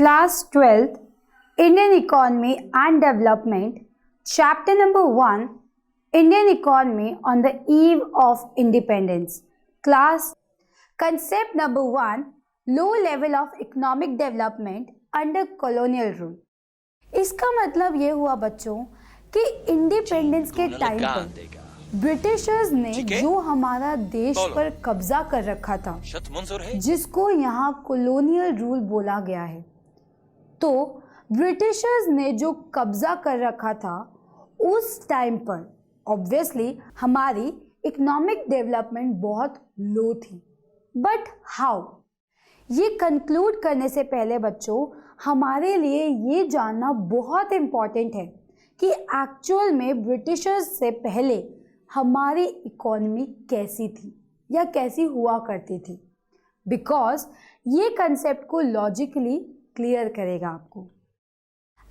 Class 12th Indian Economy and Development, Chapter number 1 Indian Economy on the Eve of Independence. Class Concept number 1 Low Level of Economic Development under Colonial Rule. इसका मतलब ये हुआ बच्चों कि independence के time पर Britishers ने जो हमारा देश पर कब्जा कर रखा था, जिसको यहाँ कॉलोनियल रूल बोला गया है, तो ब्रिटिशर्स ने जो कब्जा कर रखा था उस टाइम पर ऑब्वियसली हमारी इकोनॉमिक डेवलपमेंट बहुत लो थी. बट हाउ, ये कंक्लूड करने से पहले बच्चों हमारे लिए ये जानना बहुत इम्पॉर्टेंट है कि एक्चुअल में ब्रिटिशर्स से पहले हमारी इकोनॉमी कैसी थी या कैसी हुआ करती थी, बिकॉज ये कंसेप्ट को लॉजिकली क्लियर करेगा आपको.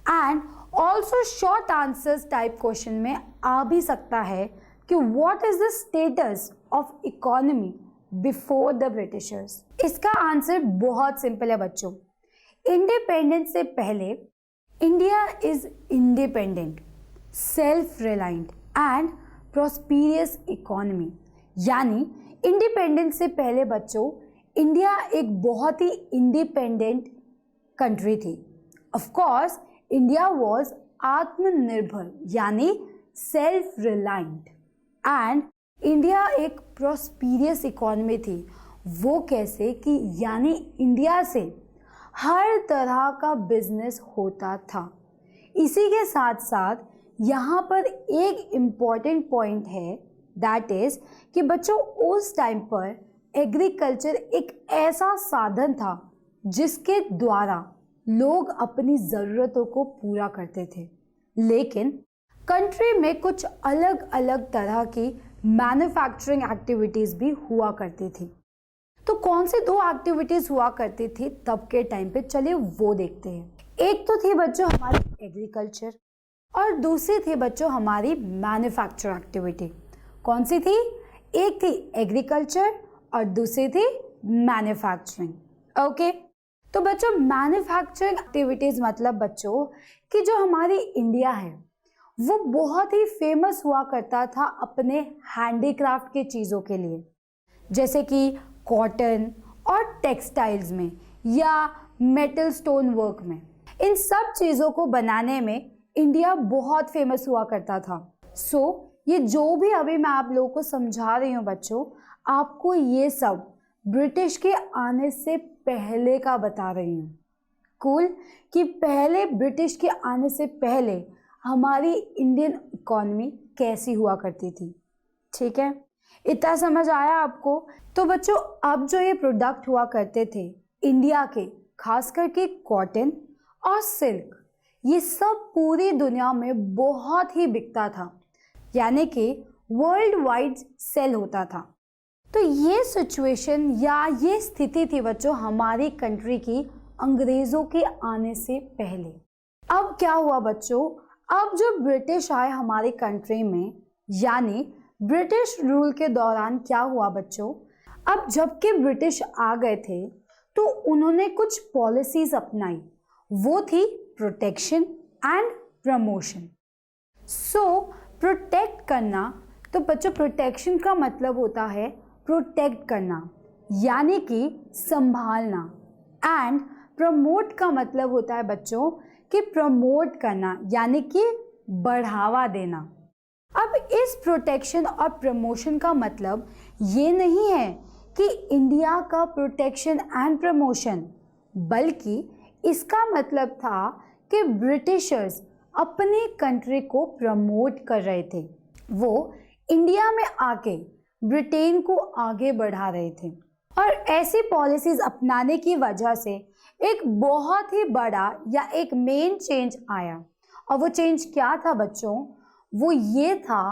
And also short answers type question में आ भी सकता है कि what is the status of economy before the Britishers. इसका आंसर बहुत सिंपल है बच्चों. इंडिपेंडेंस से पहले India is independent, self reliant and prosperous economy. यानी इंडिपेंडेंस से पहले बच्चों इंडिया एक बहुत ही इंडिपेंडेंट कंट्री थी. ऑफ कोर्स इंडिया वाज आत्मनिर्भर यानी सेल्फ रिलायंट, एंड इंडिया एक प्रॉस्पेरियस इकोनॉमी थी. वो कैसे कि यानी इंडिया से हर तरह का बिजनेस होता था. इसी के साथ साथ यहाँ पर एक इम्पॉर्टेंट पॉइंट है, दैट इज कि बच्चों उस टाइम पर एग्रीकल्चर एक ऐसा साधन था जिसके द्वारा लोग अपनी ज़रूरतों को पूरा करते थे. लेकिन कंट्री में कुछ अलग अलग तरह की मैन्युफैक्चरिंग एक्टिविटीज़ भी हुआ करती थी. तो कौन सी दो एक्टिविटीज़ हुआ करती थी तब के टाइम पे, चलिए वो देखते हैं. एक तो थी बच्चों हमारी एग्रीकल्चर और दूसरी थी बच्चों हमारी मैन्युफैक्चर एक्टिविटी. कौन सी थी? एक थी एग्रीकल्चर और दूसरी थी मैन्युफैक्चरिंग. ओके, तो बच्चों मैन्युफैक्चरिंग एक्टिविटीज़ मतलब बच्चों कि जो हमारी इंडिया है वो बहुत ही फेमस हुआ करता था अपने हैंडीक्राफ्ट की चीज़ों के लिए, जैसे कि कॉटन और टेक्सटाइल्स में या मेटल स्टोन वर्क में. इन सब चीज़ों को बनाने में इंडिया बहुत फेमस हुआ करता था. ये जो भी अभी मैं आप लोगों को समझा रही हूँ बच्चों, आपको ये सब ब्रिटिश के आने से पहले का बता रही हूँ. कूल कि पहले ब्रिटिश के आने से पहले हमारी इंडियन इकोनॉमी कैसी हुआ करती थी. ठीक है, इतना समझ आया आपको? तो बच्चों अब जो ये प्रोडक्ट हुआ करते थे इंडिया के, खास करके कॉटन और सिल्क, ये सब पूरी दुनिया में बहुत ही बिकता था, यानी कि वर्ल्ड वाइड सेल होता था. तो ये सिचुएशन या ये स्थिति थी बच्चों हमारी कंट्री की अंग्रेज़ों के आने से पहले. अब क्या हुआ बच्चों, अब जो ब्रिटिश आए हमारी कंट्री में, यानी ब्रिटिश रूल के दौरान क्या हुआ बच्चों, अब जबकि ब्रिटिश आ गए थे तो उन्होंने कुछ पॉलिसीज अपनाई. वो थी प्रोटेक्शन एंड प्रमोशन. प्रोटेक्ट करना, तो बच्चों प्रोटेक्शन का मतलब होता है प्रोटेक्ट करना यानी कि संभालना, एंड प्रमोट का मतलब होता है बच्चों कि प्रमोट करना यानी कि बढ़ावा देना. अब इस प्रोटेक्शन और प्रमोशन का मतलब ये नहीं है कि इंडिया का प्रोटेक्शन एंड प्रमोशन, बल्कि इसका मतलब था कि ब्रिटिशर्स अपनी कंट्री को प्रमोट कर रहे थे. वो इंडिया में आके ब्रिटेन को आगे बढ़ा रहे थे. और ऐसी पॉलिसीज अपनाने की वजह से एक बहुत ही बड़ा या एक मेन चेंज आया. और वो चेंज क्या था बच्चों? वो ये था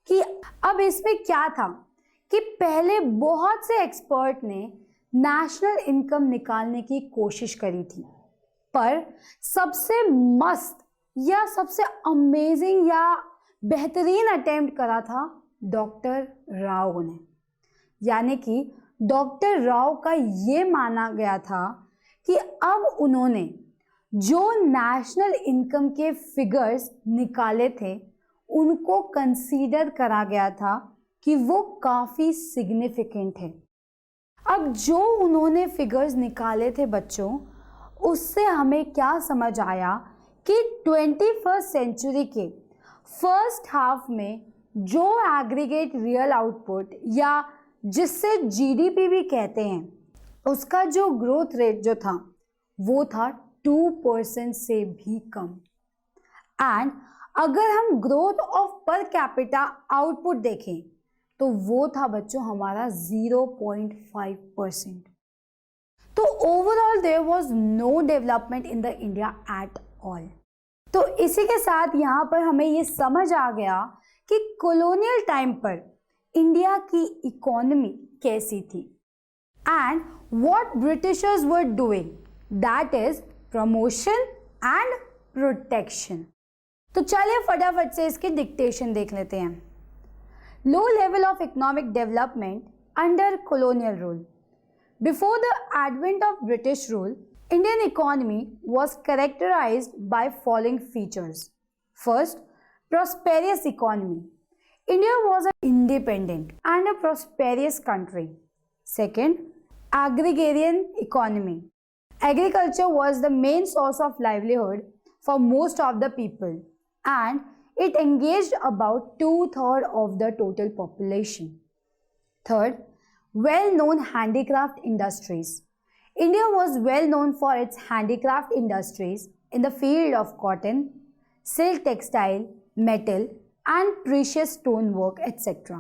कि अब इसमें क्या था कि पहले बहुत से एक्सपर्ट ने नेशनल इनकम निकालने की कोशिश करी थी, पर सबसे मस्त या सबसे अमेजिंग या बेहतरीन अटेम्प्ट करा था डॉक्टर राव ने. यानी कि डॉक्टर राव का ये माना गया था कि अब उन्होंने जो नेशनल इनकम के फिगर्स निकाले थे उनको कंसीडर करा गया था कि वो काफ़ी सिग्निफिकेंट है। अब जो उन्होंने फिगर्स निकाले थे बच्चों, उससे हमें क्या समझ आया कि 21st सेंचुरी के फर्स्ट हाफ में जो एग्रीगेट रियल आउटपुट या जिससे जीडीपी भी कहते हैं, उसका जो ग्रोथ रेट जो था वो था 2% से भी कम। एंड अगर हम growth of per capita output देखें तो वो था बच्चों हमारा 0.5%। तो overall there was no development in the India at all. तो इसी के साथ यहाँ पर हमें ये समझ आ गया कि कॉलोनियल टाइम पर इंडिया की इकोनॉमी कैसी थी and what Britishers were doing, that is promotion and protection. तो चलिए फटाफट से इसकी डिक्टेशन देख लेते हैं। Low level of economic development under colonial rule. Before the advent of British rule, Indian economy was characterized by following features. First, prosperous economy. India was an independent and a prosperous country. Second, agrarian economy. Agriculture was the main source of livelihood for most of the people, and it engaged about 2/3 of the total population. Third, well-known handicraft industries. India was well known for its handicraft industries in the field of cotton, silk textile, metal, and precious stonework, etc.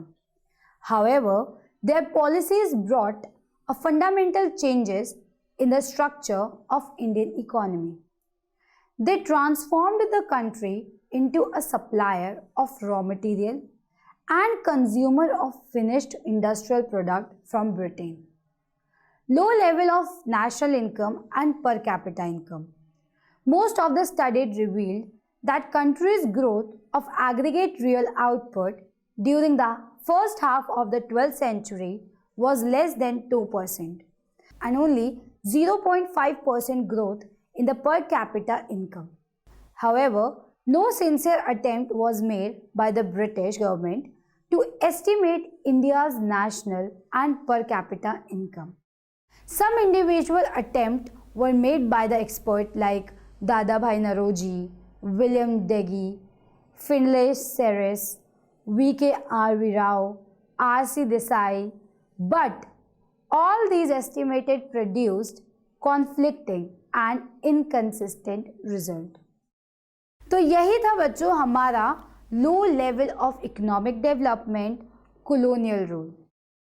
However, their policies brought a fundamental changes in the structure of Indian economy. They transformed the country into a supplier of raw material and consumer of finished industrial product from Britain. Low level of national income and per capita income. Most of the studies revealed that country's growth of aggregate real output during the first half of the 12th century was less than 2% and only 0.5% growth in the per capita income. However, no sincere attempt was made by the British government to estimate India's national and per capita income. Some individual attempts were made by the experts like Dadabhai Naoroji, William Degge, Finlay Serres, V.K.R.V. Rao, R.C. Desai, but all these estimated produced conflicting and inconsistent result. तो यही था बच्चों हमारा लो level of economic development, colonial rule.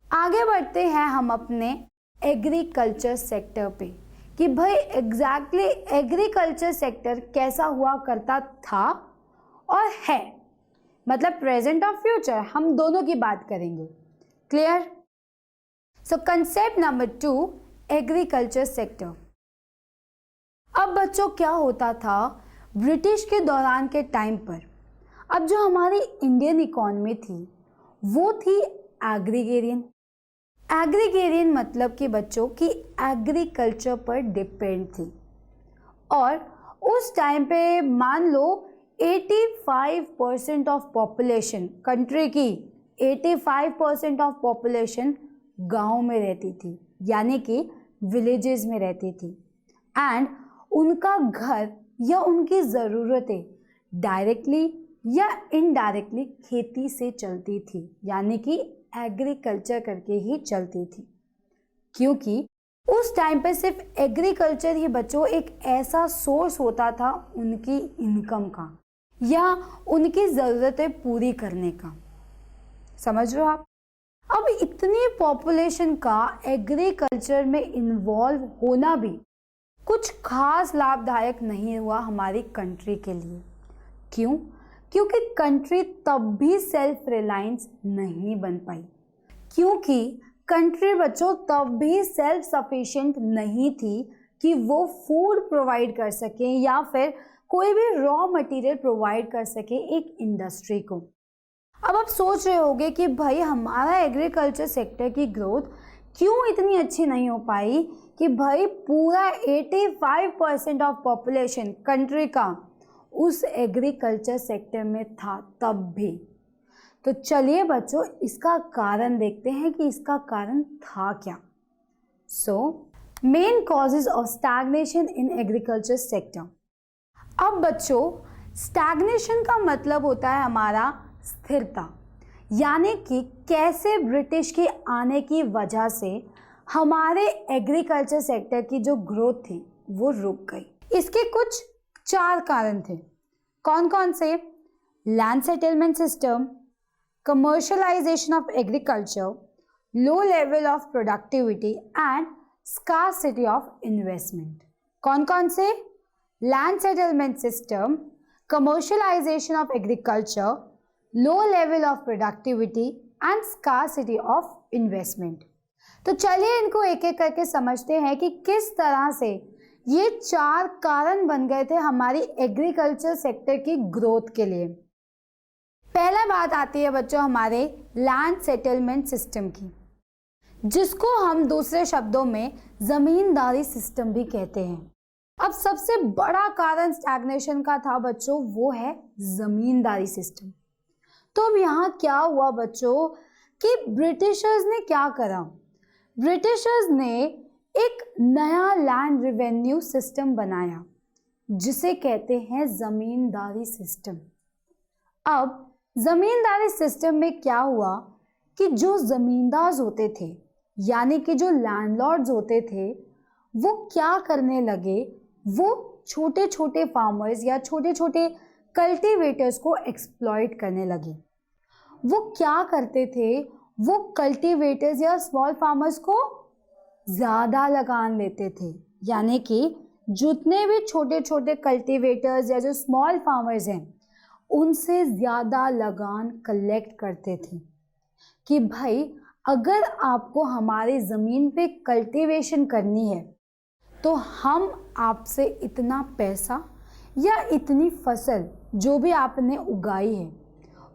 आगे बढ़ते हैं हम अपने एग्रीकल्चर सेक्टर पे कि भाई एग्जैक्टली एग्रीकल्चर सेक्टर कैसा हुआ करता था और है, मतलब प्रेजेंट और फ्यूचर हम दोनों की बात करेंगे। क्लियर? सो कंसेप्ट नंबर 2, एग्रीकल्चर सेक्टर। अब बच्चों क्या होता था ब्रिटिश के दौरान के टाइम पर, अब जो हमारी इंडियन इकॉनमी थी वो थी एग्रीगेरियन। एग्रीगेरियन मतलब कि बच्चों की एग्रीकल्चर पर डिपेंड थी और उस टाइम पे मान लो 85% ऑफ पॉपुलेशन कंट्री की 85% ऑफ पॉपुलेशन गांव में रहती थी, यानी कि विलेजेस में रहती थी एंड उनका घर या उनकी ज़रूरतें डायरेक्टली या इनडायरेक्टली खेती से चलती थी, यानी कि एग्रीकल्चर करके ही चलती थी, क्योंकि उस टाइम पे सिर्फ एग्रीकल्चर ही बच्चों एक ऐसा सोर्स होता था उनकी इनकम का या उनकी ज़रूरतें पूरी करने का। समझ रहे हो आप? अब इतनी पॉपुलेशन का एग्रीकल्चर में इन्वॉल्व होना भी कुछ खास लाभदायक नहीं हुआ हमारी कंट्री के लिए। क्यों? क्योंकि कंट्री तब भी सेल्फ रिलायंस नहीं बन पाई, क्योंकि कंट्री बच्चों तब भी सेल्फ सफिशिएंट नहीं थी कि वो फूड प्रोवाइड कर सके या फिर कोई भी रॉ मटेरियल प्रोवाइड कर सके एक इंडस्ट्री को। अब आप सोच रहे होंगे कि भाई हमारा एग्रीकल्चर सेक्टर की ग्रोथ क्यों इतनी अच्छी नहीं हो पाई कि भाई पूरा 85% ऑफ पॉपुलेशन कंट्री का उस एग्रीकल्चर सेक्टर में था तब भी। तो चलिए बच्चों इसका कारण देखते हैं कि इसका कारण था क्या। Main causes of stagnation in agriculture sector. अब बच्चों स्टैग्नेशन का मतलब होता है हमारा स्थिरता, यानी कि कैसे ब्रिटिश के आने की वजह से हमारे एग्रीकल्चर सेक्टर की जो ग्रोथ थी वो रुक गई। इसके कुछ 4 कारण थे। कौन कौन से? Land settlement system, commercialisation of agriculture, low level of productivity and scarcity of investment. कौन कौन से? Land settlement system, commercialisation of agriculture, low level of productivity and scarcity of investment. तो चलिए इनको एक एक करके समझते हैं कि किस तरह से ये 4 कारण बन गए थे हमारी एग्रीकल्चर सेक्टर की ग्रोथ के लिए। पहला बात आती है बच्चों हमारे लैंड सेटलमेंट सिस्टम की, जिसको हम दूसरे शब्दों में जमींदारी सिस्टम भी कहते हैं। अब सबसे बड़ा कारण स्टैग्नेशन का था बच्चों वो है जमींदारी सिस्टम। तो अब यहाँ क्या हुआ बच्चों कि ब्रिटिशर्स ने क्या करा? ब्रिटिशर्स ने एक नया लैंड रेवेन्यू सिस्टम बनाया जिसे कहते हैं जमींदारी सिस्टम। अब जमींदारी सिस्टम में क्या हुआ कि जो जमींदार होते थे यानी कि जो लैंडलॉर्ड्स होते थे वो क्या करने लगे, वो छोटे छोटे फार्मर्स या छोटे छोटे कल्टीवेटर्स को एक्सप्लॉइट करने लगे। वो क्या करते थे, वो कल्टीवेटर्स या स्मॉल फार्मर्स को ज़्यादा लगान लेते थे, यानी कि जितने भी छोटे छोटे कल्टीवेटर्स या जो स्मॉल फार्मर्स हैं उनसे ज़्यादा लगान कलेक्ट करते थे कि भाई अगर आपको हमारी ज़मीन पे कल्टीवेशन करनी है तो हम आपसे इतना पैसा या इतनी फसल जो भी आपने उगाई है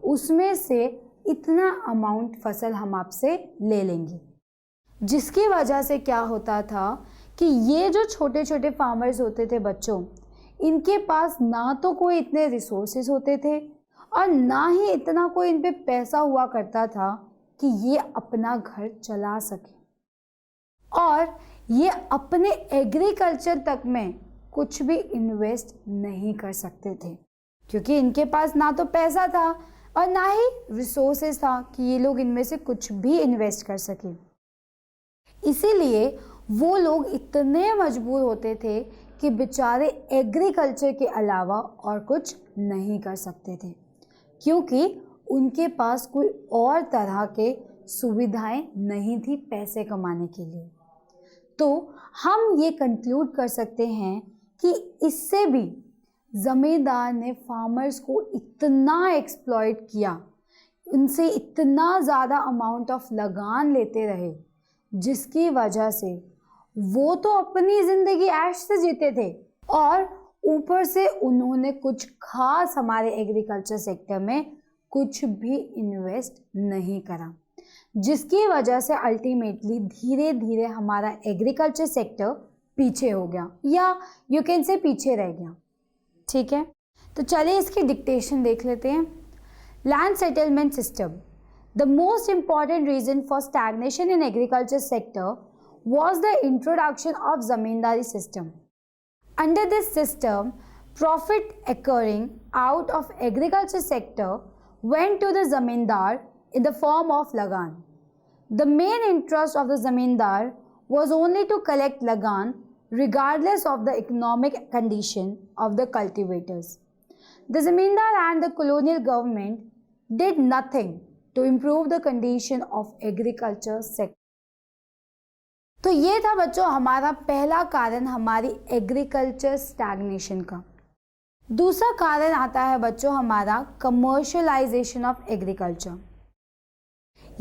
उसमें से इतना अमाउंट फसल हम आपसे ले लेंगे। जिसकी वजह से क्या होता था कि ये जो छोटे छोटे फार्मर्स होते थे बच्चों, इनके पास ना तो कोई इतने रिसोर्सेज होते थे और ना ही इतना कोई इन पे पैसा हुआ करता था कि ये अपना घर चला सके और ये अपने एग्रीकल्चर तक में कुछ भी इन्वेस्ट नहीं कर सकते थे, क्योंकि इनके पास ना तो पैसा था और ना ही रिसोर्सेज था कि ये लोग इनमें से कुछ भी इन्वेस्ट कर सके। इसीलिए वो लोग इतने मजबूर होते थे कि बेचारे एग्रीकल्चर के अलावा और कुछ नहीं कर सकते थे, क्योंकि उनके पास कोई और तरह के सुविधाएं नहीं थी पैसे कमाने के लिए। तो हम ये कंक्लूड कर सकते हैं कि इससे भी ज़मींदार ने फार्मर्स को इतना एक्सप्लॉइट किया, उनसे इतना ज़्यादा अमाउंट ऑफ लगान लेते रहे, जिसकी वजह से वो तो अपनी ज़िंदगी ऐश से जीते थे और ऊपर से उन्होंने कुछ खास हमारे एग्रीकल्चर सेक्टर में कुछ भी इन्वेस्ट नहीं करा, जिसकी वजह से अल्टीमेटली धीरे धीरे हमारा एग्रीकल्चर सेक्टर पीछे हो गया या यू कैन से पीछे रह गया। ठीक है, तो चलिए इसकी डिक्टेशन देख लेते हैं। Land settlement system. The most important reason for stagnation in agriculture sector was the introduction of zamindari system. Under this system, profit occurring out of agriculture sector went to the zamindar in the form of lagan. The main interest of the zamindar was only to collect lagan regardless of the economic condition of the cultivators. The zamindar and the colonial government did nothing to improve the condition of agriculture sector. तो ये था बच्चों हमारा पहला कारण हमारी agriculture stagnation का। दूसरा कारण आता है बच्चों हमारा कमर्शियलाइजेशन ऑफ एग्रीकल्चर।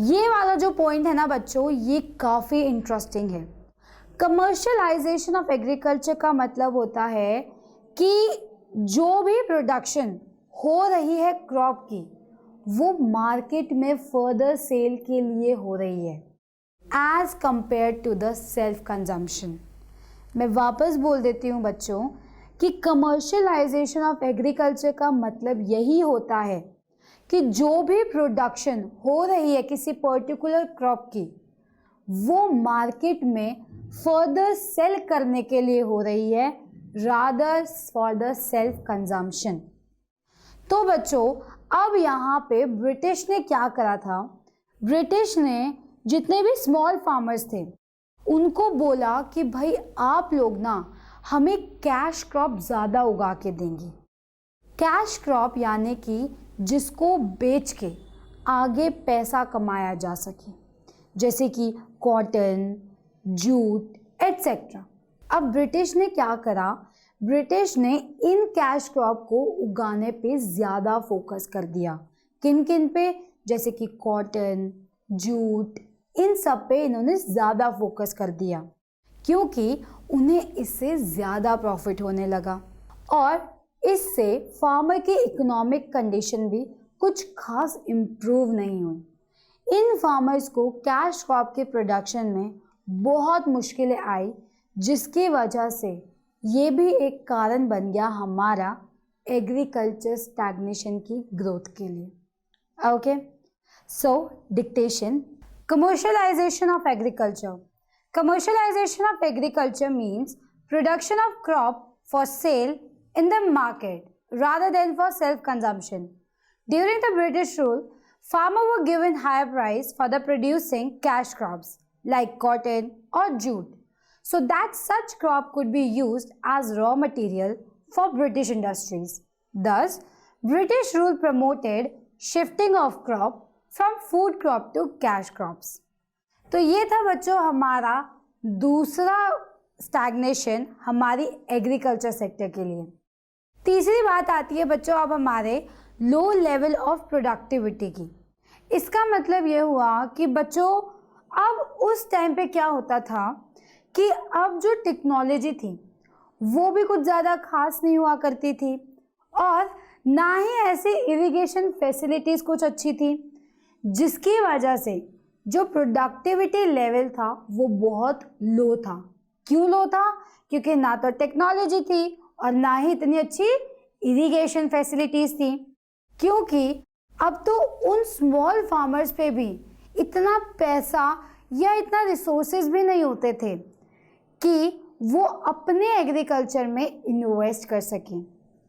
ये वाला जो पॉइंट है ना बच्चों, ये काफ़ी इंटरेस्टिंग है। कमर्शियलाइजेशन ऑफ एग्रीकल्चर का मतलब होता है कि जो भी प्रोडक्शन हो रही है क्रॉप की, वो मार्केट में फर्दर सेल के लिए हो रही है। As compare to the self consumption. मैं वापस बोल देती हूँ बच्चों कि कमर्शियलाइजेशन ऑफ एग्रीकल्चर का मतलब यही होता है कि जो भी प्रोडक्शन हो रही है किसी पर्टिकुलर क्रॉप की, वो मार्केट में फर्दर सेल करने के लिए हो रही है, rather for the self consumption. तो बच्चों अब यहाँ पे ब्रिटिश ने क्या करा था, ब्रिटिश ने जितने भी स्मॉल फार्मर्स थे उनको बोला कि भाई आप लोग ना हमें कैश क्रॉप ज़्यादा उगा के देंगे। कैश क्रॉप यानी कि जिसको बेच के आगे पैसा कमाया जा सके, जैसे कि कॉटन, जूट एटसेट्रा। अब ब्रिटिश ने क्या करा, ब्रिटिश ने इन कैश क्रॉप को उगाने पे ज़्यादा फोकस कर दिया। किन किन पे, जैसे कि कॉटन, जूट, इन सब पे इन्होंने ज़्यादा फोकस कर दिया क्योंकि उन्हें इससे ज़्यादा प्रॉफिट होने लगा और इससे फार्मर की इकोनॉमिक कंडीशन भी कुछ खास इम्प्रूव नहीं हुई। इन फार्मर्स को कैश क्रॉप के प्रोडक्शन में बहुत मुश्किलें आई, जिसकी वजह से ये भी एक कारण बन गया हमारा एग्रीकल्चर स्टैग्नेशन की ग्रोथ के लिए। Okay, so dictation. Commercialization of agriculture. Commercialization of agriculture means production of crop for sale in the market rather than for self-consumption. During the British rule, farmers were given higher price for the producing cash crops like cotton or jute, so that such crop could be used as raw material for British industries. Thus, British rule promoted shifting of crop from food crop to cash crops. तो ये था बच्चों हमारा दूसरा stagnation हमारी agriculture sector के लिए। तीसरी बात आती है बच्चों अब हमारे लो लेवल ऑफ प्रोडक्टिविटी की। इसका मतलब ये हुआ कि बच्चों अब उस टाइम पे क्या होता था कि अब जो टेक्नोलॉजी थी वो भी कुछ ज़्यादा खास नहीं हुआ करती थी और ना ही ऐसी इरिगेशन फैसिलिटीज़ कुछ अच्छी थी, जिसकी वजह से जो प्रोडक्टिविटी लेवल था वो बहुत लो था। क्यों लो था? क्योंकि ना तो टेक्नोलॉजी थी और ना ही इतनी अच्छी इरिगेशन फैसिलिटीज़ थी। क्योंकि अब तो उन स्मॉल फार्मर्स पे भी इतना पैसा या इतना रिसोर्सेज भी नहीं होते थे कि वो अपने एग्रीकल्चर में इन्वेस्ट कर सकें।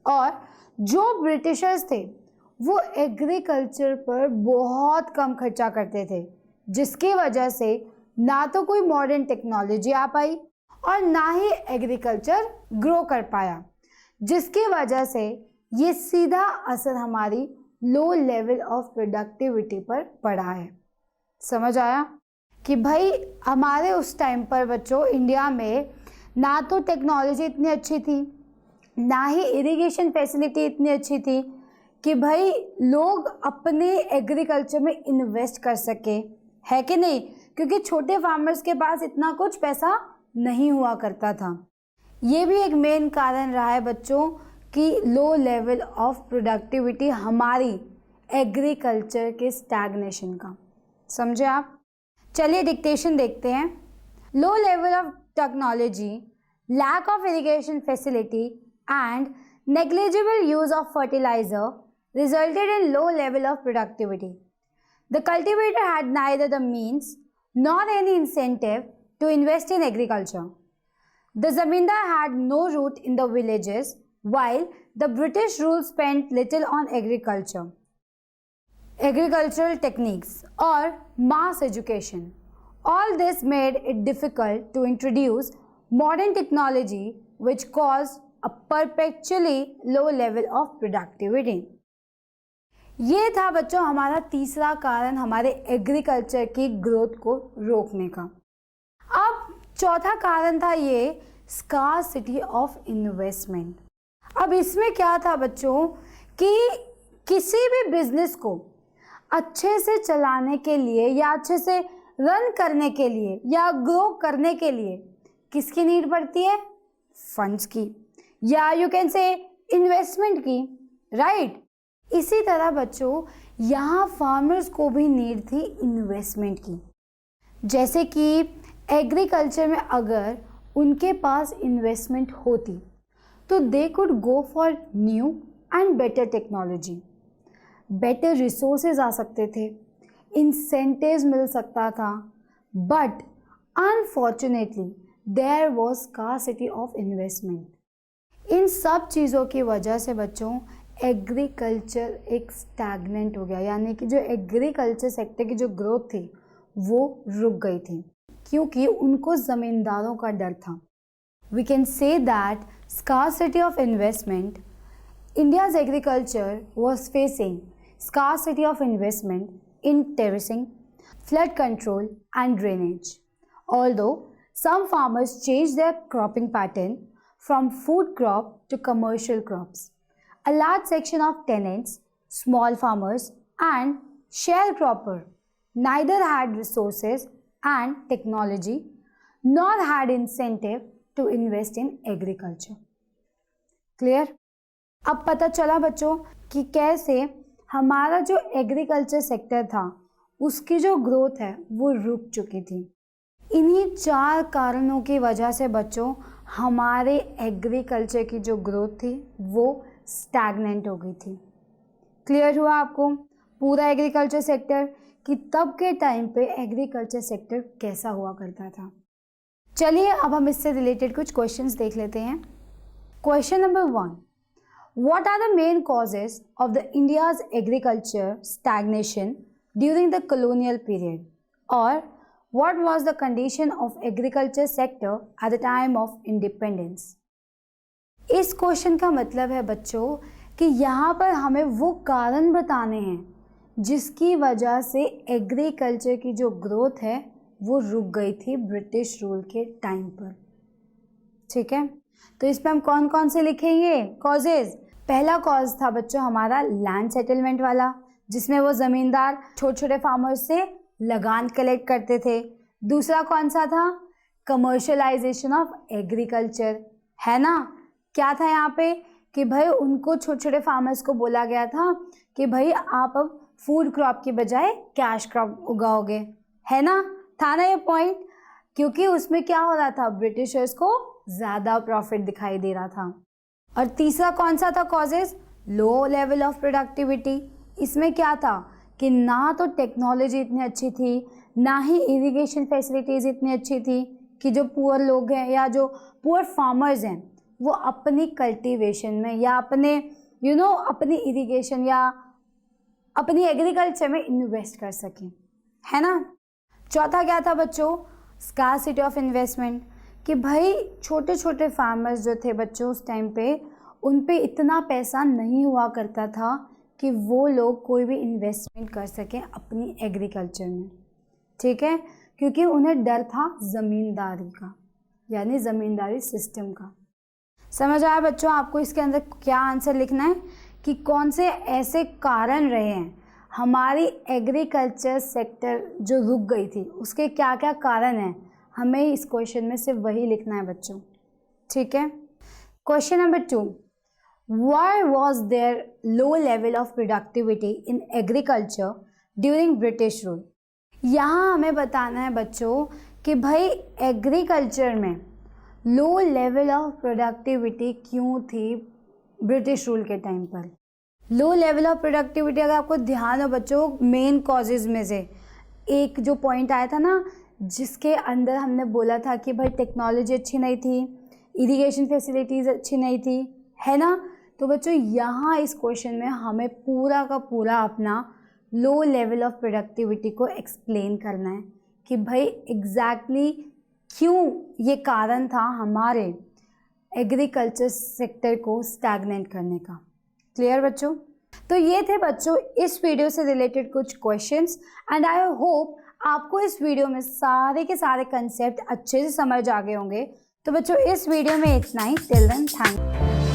और जो ब्रिटिशर्स थे वो एग्रीकल्चर पर बहुत कम खर्चा करते थे, जिसकी वजह से ना तो कोई मॉडर्न टेक्नोलॉजी आ पाई और ना ही एग्रीकल्चर ग्रो कर पाया, जिसकी वजह से ये सीधा असर हमारी लो लेवल ऑफ प्रोडक्टिविटी पर पड़ा है। समझ आया कि भाई हमारे उस टाइम पर बच्चों इंडिया में ना तो टेक्नोलॉजी इतनी अच्छी थी, ना ही इरिगेशन फैसिलिटी इतनी अच्छी थी कि भाई लोग अपने एग्रीकल्चर में इन्वेस्ट कर सके, है कि नहीं? क्योंकि छोटे फार्मर्स के पास इतना कुछ पैसा नहीं हुआ करता था। ये भी एक मेन कारण रहा है बच्चों कि लो लेवल ऑफ प्रोडक्टिविटी हमारी एग्रीकल्चर के स्टैग्नेशन का। समझे आप? चलिए डिक्टेशन देखते हैं। Low level of technology, lack of irrigation facility and negligible use of fertilizer resulted in low level of productivity. The cultivator had neither the means nor any incentive to invest in agriculture. The zamindar had no root in the villages, while the British rule spent little on agricultural techniques or mass education. All this made it difficult to introduce modern technology, which caused a perpetually low level of productivity. ये था बच्चों हमारा तीसरा कारण हमारे agriculture की growth को रोकने का। अब चौथा कारण था ये स्कार्सिटी ऑफ इन्वेस्टमेंट। अब इसमें क्या था बच्चों कि किसी भी बिजनेस को अच्छे से चलाने के लिए या अच्छे से रन करने के लिए या ग्रो करने के लिए किसकी नीड पड़ती है? फंड्स की, या यू कैन से इन्वेस्टमेंट की, राइट? इसी तरह बच्चों यहाँ फार्मर्स को भी नीड थी इन्वेस्टमेंट की। जैसे कि एग्रीकल्चर में अगर उनके पास इन्वेस्टमेंट होती तो they could go for new and better technology, better resources आ सकते थे, इंसेंटिव्स मिल सकता था, but unfortunately there was scarcity of investment. इन सब चीज़ों की वजह से बच्चों एग्रीकल्चर एक स्टैग्नेंट हो गया, यानी कि जो एग्रीकल्चर सेक्टर की जो ग्रोथ थी वो रुक गई थी क्योंकि उनको ज़मींदारों का डर था। We can say that scarcity of investment, India's agriculture was facing scarcity of investment in terracing, flood control and drainage. Although some farmers changed their cropping pattern from food crop to commercial crops, a large section of tenants, small farmers and sharecropper neither had resources and technology nor had incentive to invest in agriculture. Clear? अब पता चला बच्चों कि कैसे हमारा जो agriculture sector था उसकी जो ग्रोथ है वो रुक चुकी थी। इन्हीं 4 कारणों की वजह से बच्चों हमारे एग्रीकल्चर की जो ग्रोथ थी वो स्टैग्नेंट हो गई थी। क्लियर हुआ आपको पूरा एग्रीकल्चर सेक्टर कि तब के टाइम पे एग्रीकल्चर सेक्टर कैसा हुआ करता था। चलिए अब हम इससे रिलेटेड कुछ क्वेश्चंस देख लेते हैं। Question number 1, what are the main causes of the India's agriculture stagnation during the colonial period, or what was the condition of agriculture sector at the time of independence? इस question का मतलब है बच्चों कि यहाँ पर हमें वो कारण बताने हैं जिसकी वजह से एग्रीकल्चर की जो ग्रोथ है वो रुक गई थी ब्रिटिश रूल के टाइम पर। ठीक है, तो इसमें हम कौन कौन से लिखेंगे कॉजेज। पहला कॉज था बच्चों हमारा लैंड सेटलमेंट वाला, जिसमें वो ज़मींदार छोटे छोटे फार्मर्स से लगान कलेक्ट करते थे। दूसरा कौन सा था, कमर्शलाइजेशन ऑफ एग्रीकल्चर, है ना। क्या था यहाँ पे कि भाई उनको छोटे छोटे फार्मर्स को बोला गया था कि भाई आप अब फूड क्रॉप की बजाय कैश क्रॉप उगाओगे, है ना, था ना ये पॉइंट। क्योंकि उसमें क्या हो रहा था, ब्रिटिशर्स को ज़्यादा प्रॉफिट दिखाई दे रहा था। और तीसरा कौन सा था causes, low level of productivity. इसमें क्या था कि ना तो टेक्नोलॉजी इतनी अच्छी थी, ना ही इरिगेशन फैसिलिटीज़ इतनी अच्छी थी कि जो पुअर लोग हैं या जो पुअर फार्मर्स हैं वो अपनी कल्टीवेशन में या अपने अपनी इरिगेशन या अपनी एग्रीकल्चर में इन्वेस्ट कर सकें, है ना। चौथा क्या था बच्चों, स्कार्सिटी ऑफ इन्वेस्टमेंट, कि भाई छोटे छोटे फार्मर्स जो थे बच्चों उस टाइम पे उन पे इतना पैसा नहीं हुआ करता था कि वो लोग कोई भी इन्वेस्टमेंट कर सकें अपनी एग्रीकल्चर में। ठीक है, क्योंकि उन्हें डर था ज़मींदारी का, यानी ज़मींदारी सिस्टम का। समझ आया बच्चों आपको इसके अंदर क्या आंसर लिखना है कि कौन से ऐसे कारण रहे हैं हमारी एग्रीकल्चर सेक्टर जो रुक गई थी, उसके क्या क्या कारण हैं, हमें इस क्वेश्चन में सिर्फ वही लिखना है बच्चों। ठीक है, question number 2, why was there low level of productivity in agriculture during British rule. यहाँ हमें बताना है बच्चों कि भाई एग्रीकल्चर में लो लेवल ऑफ प्रोडक्टिविटी क्यों थी ब्रिटिश रूल के टाइम पर। लो लेवल ऑफ प्रोडक्टिविटी अगर आपको ध्यान हो बच्चों, मेन कॉजेज़ में से एक जो पॉइंट आया था ना, जिसके अंदर हमने बोला था कि भाई टेक्नोलॉजी अच्छी नहीं थी, इरिगेशन फैसिलिटीज़ अच्छी नहीं थी, है ना। तो बच्चों यहाँ इस क्वेश्चन में हमें पूरा का पूरा अपना लो लेवल ऑफ प्रोडक्टिविटी को एक्सप्लेन करना है कि भाई एग्जैक्टली क्यों ये कारण था हमारे एग्रीकल्चर सेक्टर को स्टैग्नेंट करने का। क्लियर बच्चों, तो ये थे बच्चों इस वीडियो से रिलेटेड कुछ क्वेश्चंस एंड आई होप आपको इस वीडियो में सारे के सारे कंसेप्ट अच्छे से समझ आ गए होंगे। तो बच्चों इस वीडियो में इतना ही। Till then thank you.